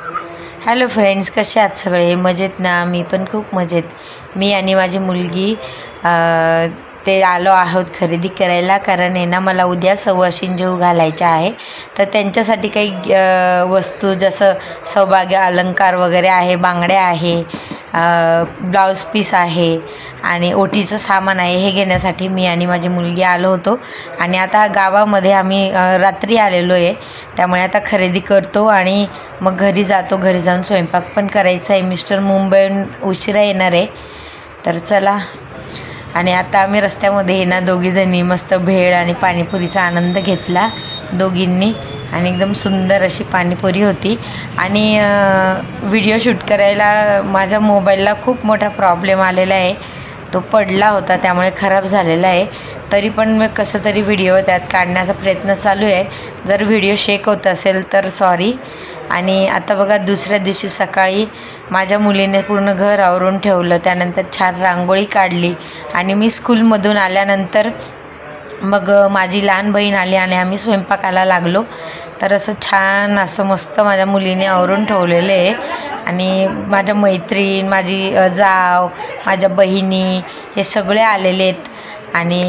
Hello friends, कसे आहात सगळे? मजेत ना? मी पण खूप मजेत. मी आणि माझी मुलगी ते आलो आहोत खरेदी करायला, कारण आहे ना मला उद्या सवाशीण जेवू घालायच्या आहे. तर त्यांच्यासाठी काही वस्तू जसं सौभाग्य अलंकार वगैरे आहे, बांगड्या आहे, ब्लाऊज पीस आहे आणि ओटीचं सामान आहे. हे घेण्यासाठी मी आणि माझी मुलगी आलो होतो. आणि आता गावामध्ये आम्ही रात्री आलेलो आहे, त्यामुळे आता खरेदी करतो आणि मग घरी जातो. घरी जाऊन स्वयंपाक पण करायचा आहे. मिस्टर मुंबईहून उशिरा येणार आहे, तर चला. आणि आता आम्ही रस्त्यामध्ये ना दोघीजणी मस्त भेळ आणि पाणीपुरीचा आनंद घेतला दोघींनी, आणि एकदम सुंदर अशी पाणीपुरी होती. आणि व्हिडिओ शूट करायला माझ्या मोबाईलला खूप मोठा प्रॉब्लेम आलेला आहे. तो पडला होता, त्यामुळे खराब झालेला आहे. तरी पण मी कसं तरी व्हिडिओ त्यात काढण्याचा प्रयत्न चालू आहे. जर व्हिडिओ शेक होत असेल तर सॉरी. आणि आता बघा, दुसऱ्या दिवशी सकाळी माझ्या मुलीने पूर्ण घर आवरून ठेवलं, त्यानंतर छान रांगोळी काढली. आणि मी स्कूलमधून आल्यानंतर मग माझी लहान बहीण आली आणि आम्ही स्वयंपाकाला लागलो. तर असं छान असं मस्त माझ्या मुलीने आवरून ठेवलेलं आहे. आणि माझ्या मैत्रीण, माझी जाव, माझ्या बहिणी हे सगळे आलेले आहेत. आणि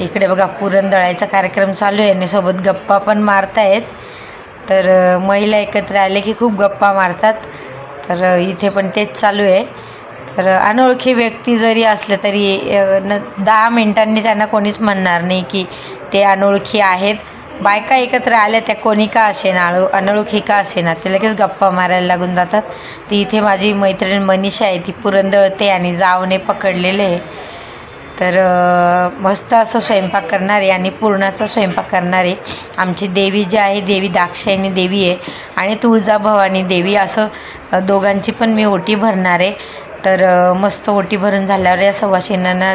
इकडे बघा पुरण दळायचा कार्यक्रम चालू आहे आणि सोबत गप्पा पण मारतायत. तर महिला एकत्र आले की खूप गप्पा मारतात, तर इथे पण तेच चालू आहे. तर अनोळखी व्यक्ती जरी असले तरी 10 मिनिटांनी त्यांना कोणीच म्हणणार नाही की ते अनोळखी आहेत. बायका एकत्र आल्या, त्या कोणी का असेना, अनोळखी का असेना, ते लगेच गप्पा मारायला लागून जातात. ती इथे माझी मैत्रीण मनीषा आहे, ती पुरण दळते आणि जावने पकडलेले आहे. तर मस्त असं स्वयंपाक करणारे आणि पुरणाचा स्वयंपाक करणारे आमची देवी जी आहे, देवी दाक्षायणी देवी आहे आणि तुळजाभवानी देवी, असं दोघांची पण मी ओटी भरणार आहे. तर मस्त ओटी भरून झाल्यावर या सवाशिणांना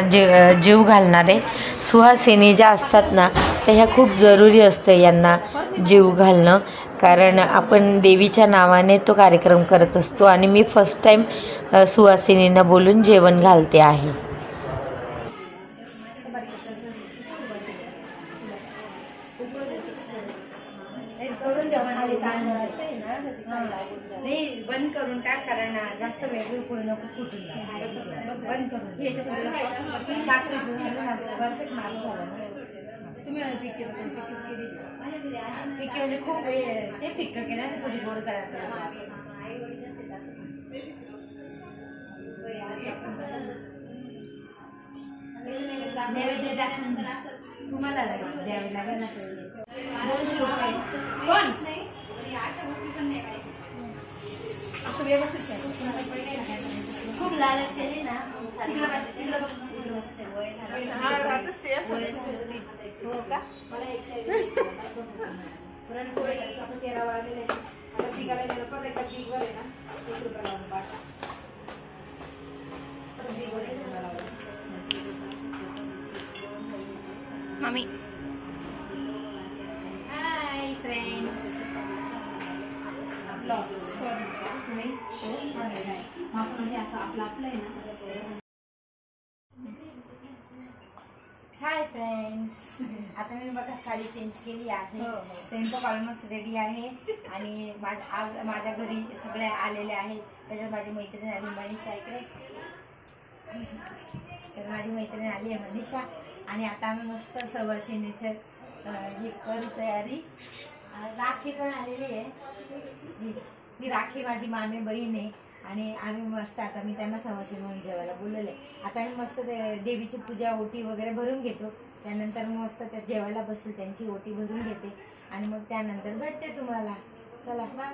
जीव घालणारे सुहासिनी ज्या असतात ना, तर ह्या खूप जरुरी असतं यांना जीव घालणं, कारण आपण देवीच्या नावाने तो कार्यक्रम करत असतो. आणि मी फर्स्ट टाईम सुहासिनींना बोलून जेवण घालते आहे. नाही, बंद करून टाक, कारण जास्त वेळ पुढे नको फुटून बंद करून परफेक्ट मार्क झाला. तुम्ही पिके म्हणजे खूप ते पिक्चर केलं, थोडी गोड करायला नैवेद्य दाखवून तुम्हाला द्यावे लागेल ना. 200 रुपये पण असं व्यवस्थित खूप लालच केली ना. हो का? पुरणपोळी 13 वाढलेले आता पिकाला गेलं पण एका पीकवर आहे ना 1 रुपया लावून पाठ मम्मी. हाय फ्रेंड्स, सॉरी तुम्ही म्हणजे असं आपलं आहे ना. हाय फ्रेंड्स, आता मी बघा साडी चेंज केली आहे. स्वयंपाक ऑलमोस्ट रेडी आहे. आणि आज माझ्या घरी सगळे आलेले आहेत. त्याच्यात माझी मैत्रीण आली मनीषा इकडे, तर माझी मैत्रीण आली आहे मनीषा. आणि आता आम्ही मस्त सवाशिणीचे हे करू तयारी. राखी पण आलेली आहे. ही राखी माझी मामी बहीण आहे. आणि आम्ही मस्त आता मी त्यांना सवाशिणी म्हणून जेवायला बोलवले. आता मी मस्त देवीची पूजा ओटी वगैरे भरून घेतो, त्यानंतर मस्त त्या जेवायला बसेल, त्यांची ओटी भरून घेते आणि मग त्यानंतर भेटते तुम्हाला. चला बाय.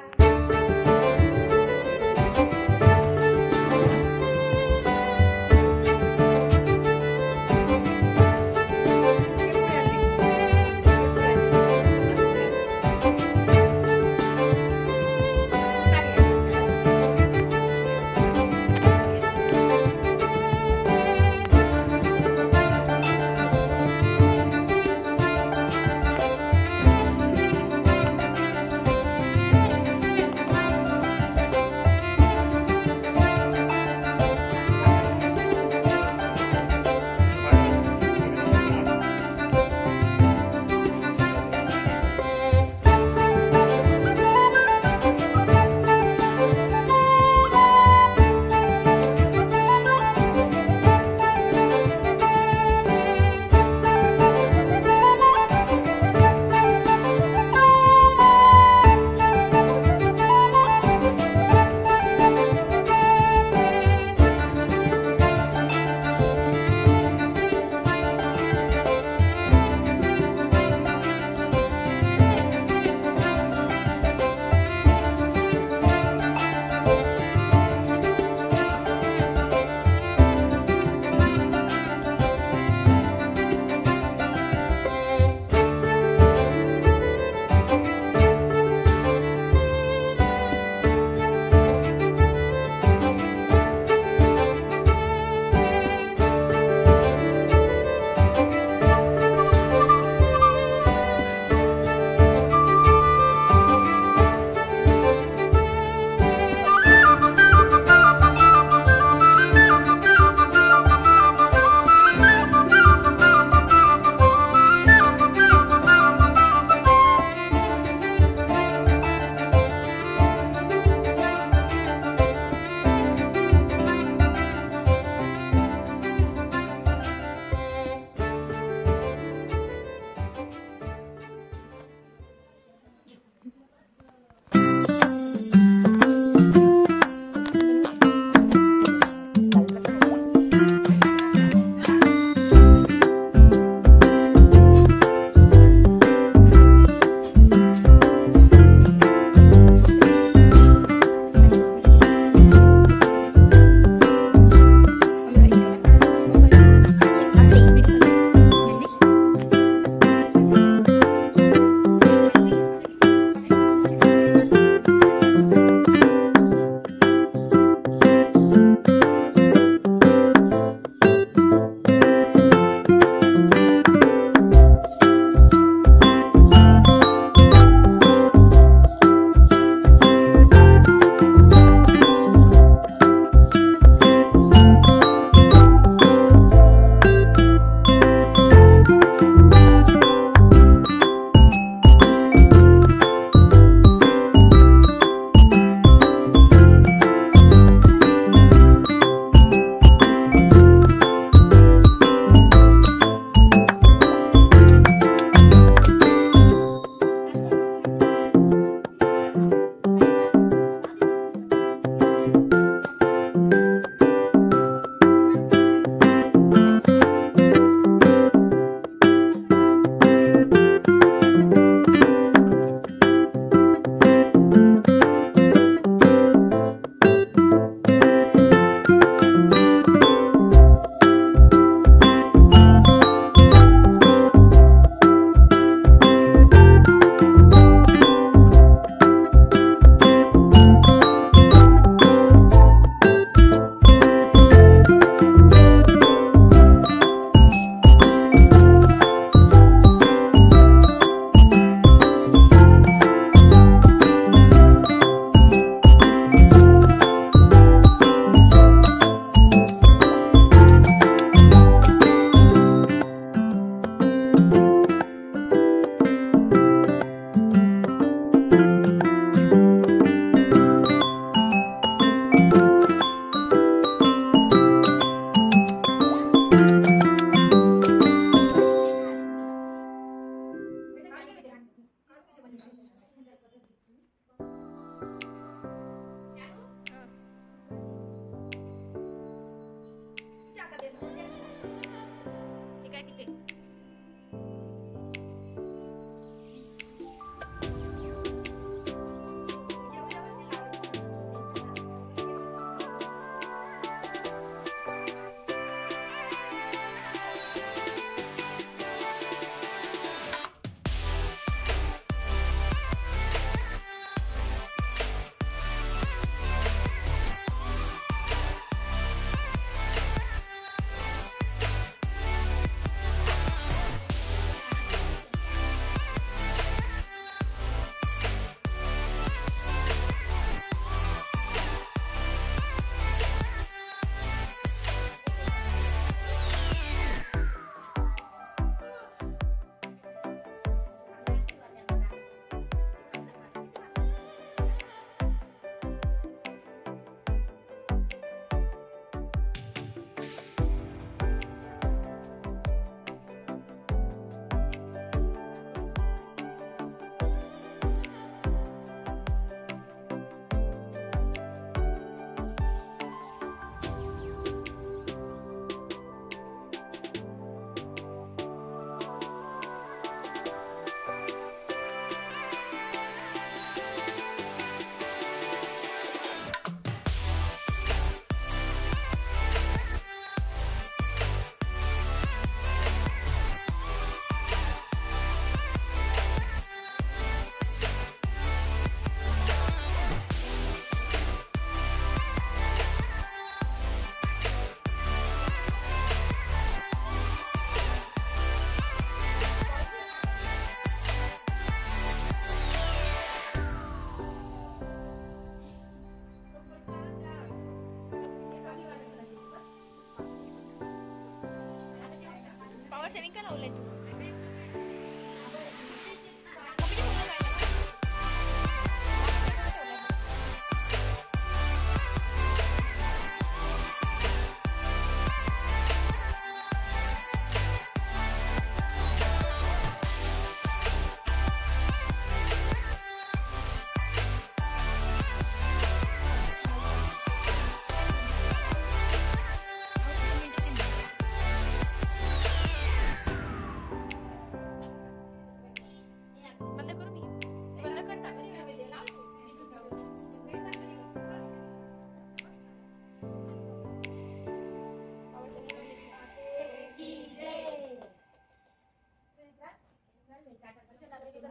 सेविंग का लावलंय तू?